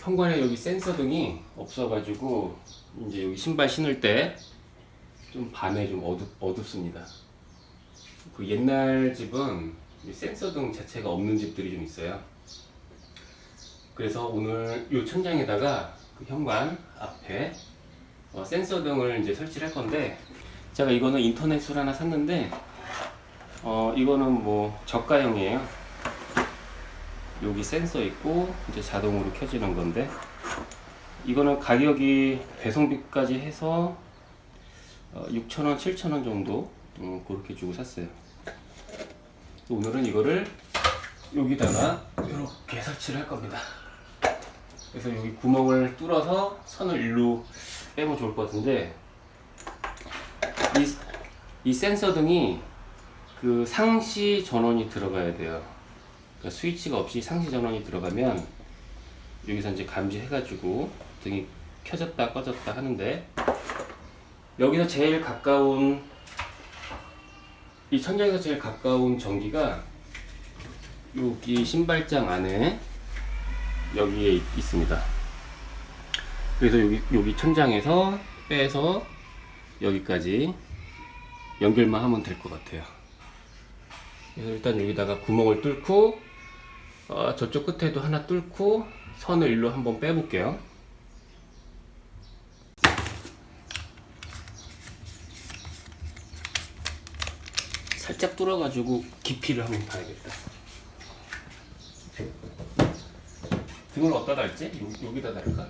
현관에 여기 센서 등이 없어가지고 이제 여기 신발 신을 때 좀 밤에 좀 어둡습니다. 그 옛날 집은 이 센서 등 자체가 없는 집들이 좀 있어요. 그래서 오늘 이 천장에다가 그 현관 앞에 센서 등을 이제 설치를 할 건데, 제가 이거는 인터넷으로 하나 샀는데 이거는 뭐 저가형이에요. 여기 센서 있고 이제 자동으로 켜지는 건데, 이거는 가격이 배송비까지 해서 6,000원, 7,000원 정도 그렇게 주고 샀어요. 오늘은 이거를 여기다가 이렇게 설치를 할 겁니다. 그래서 여기 구멍을 뚫어서 선을 일로 빼면 좋을 것 같은데, 이 센서 등이 그 상시 전원이 들어가야 돼요. 그러니까 스위치가 없이 상시 전원이 들어가면 여기서 이제 감지해가지고 등이 켜졌다 꺼졌다 하는데, 여기서 제일 가까운, 이 천장에서 제일 가까운 전기가 여기 신발장 안에 여기에 있습니다. 그래서 여기 천장에서 빼서 여기까지 연결만 하면 될 것 같아요. 그래서 일단 여기다가 구멍을 뚫고 저쪽 끝에도 하나 뚫고 선을 일로 한번 빼볼게요. 살짝 뚫어가지고 깊이를 한번 봐야겠다. 등을 어디다 달지? 여기다 달까?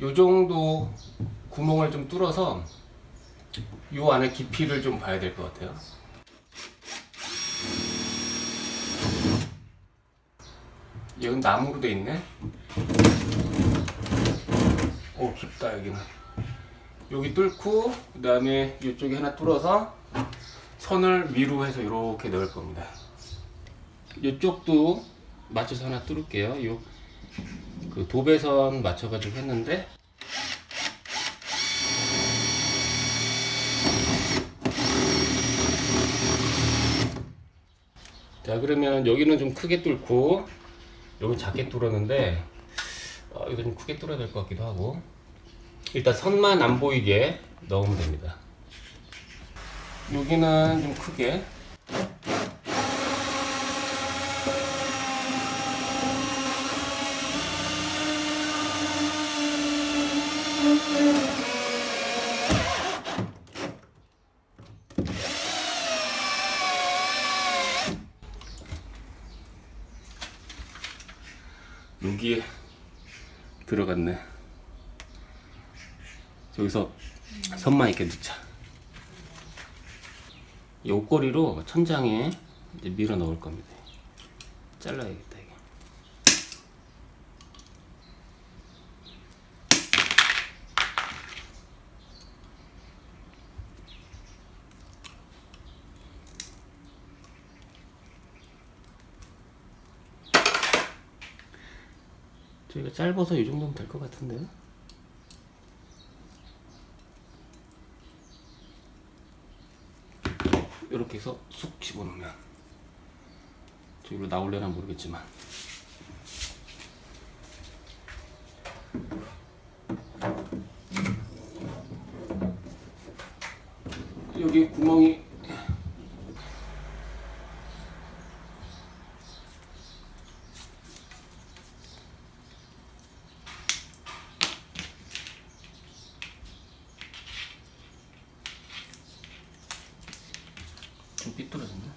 요 정도 구멍을 좀 뚫어서 요 안에 깊이를 좀 봐야 될 것 같아요. 여긴 나무로 돼 있네. 오, 깊다. 여기는 여기 뚫고 그 다음에 이쪽에 하나 뚫어서 선을 위로 해서 이렇게 넣을 겁니다. 이쪽도 맞춰서 하나 뚫을게요. 요 그 도배선 맞춰가지고 했는데, 자, 그러면 여기는 좀 크게 뚫고 여기는 작게 뚫었는데 이거 좀 크게 뚫어야 될 것 같기도 하고, 일단 선만 안 보이게 넣으면 됩니다. 여기는 좀 크게, 여기에 들어갔네. 여기서 선만 이렇게 넣자. 이 옷걸이로 천장에 이제 밀어 넣을 겁니다. 잘라야겠다 이게. 저희가 짧아서 이 정도면 될 것 같은데. 이렇게 해서 쑥 집어넣으면, 저기로 나올려나 모르겠지만, 여기 구멍이 좀 삐뚤어졌네.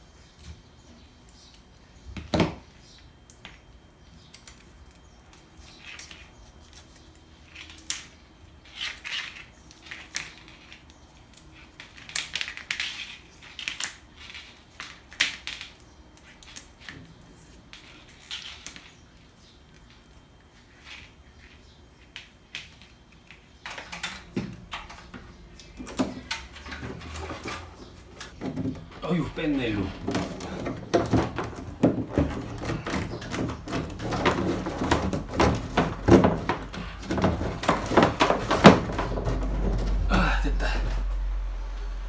어휴, 뺐네 일로. 아, 됐다.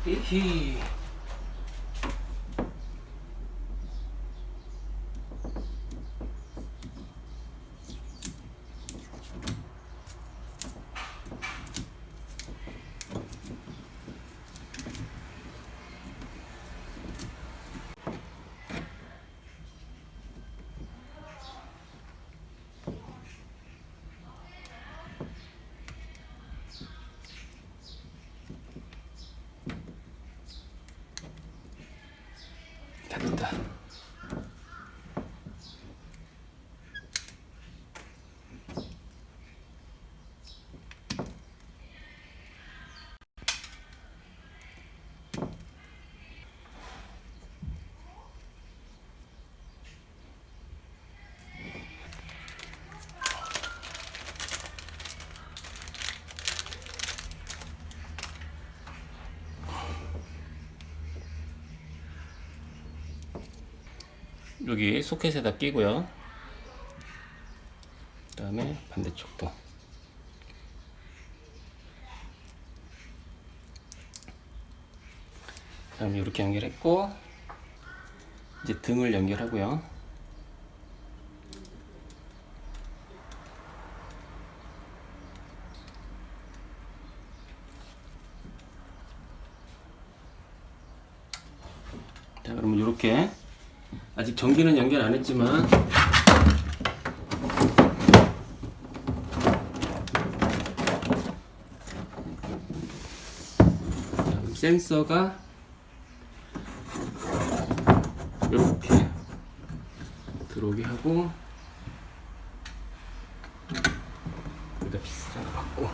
히히. 여기 소켓에다 끼고요. 그 다음에 반대쪽도. 그 다음에 이렇게 연결했고, 이제 등을 연결하고요. 자, 그러면 이렇게 아직 전기는 연결 안 했지만 센서가 이렇게 들어오게 하고 여기다 비스를 받고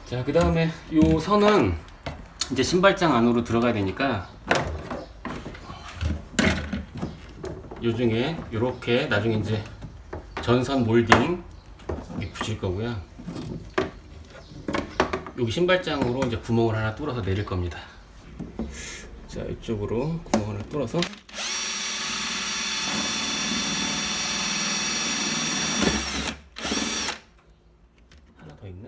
자, 그 다음에 요 선은 이제 신발장 안으로 들어가야 되니까 요 중에 요렇게 나중에 이제 전선 몰딩 이렇게 붙일 거고요. 여기 신발장으로 이제 구멍을 하나 뚫어서 내릴 겁니다. 자, 이쪽으로 구멍을 하나 뚫어서 하나 더 있네.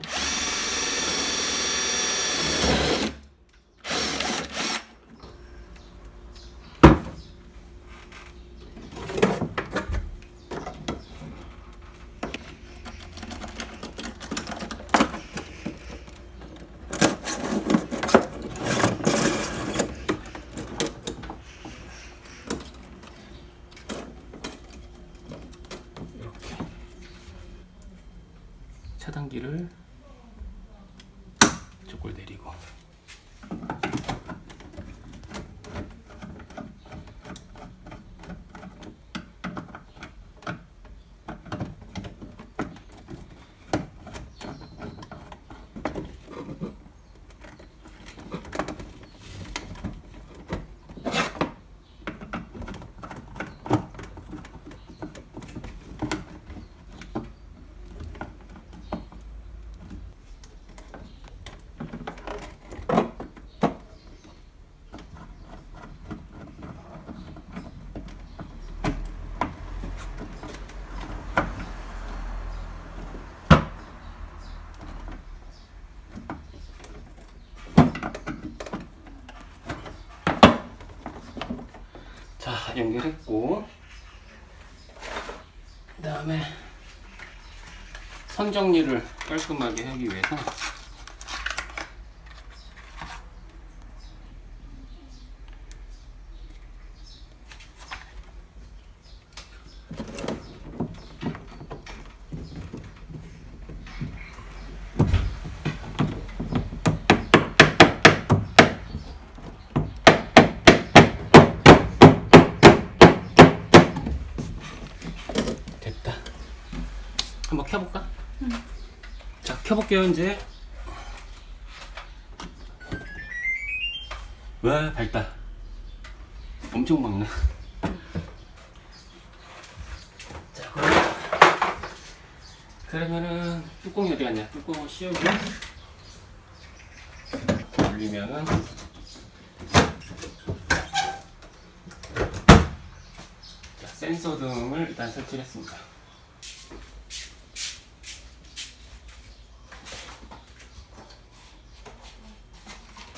차단기를 저걸 내리고 자, 연결했고 그 다음에 선 정리를 깔끔하게 하기 위해서 됐다. 한번 켜볼까? 자, 켜볼게요. 이제. 와, 밝다. 엄청 밝네. 자, 그러면은 뚜껑이 어디 갔냐? 뚜껑을 씌우고 올리면은 자, 센서 등을 일단 설치를 했습니다.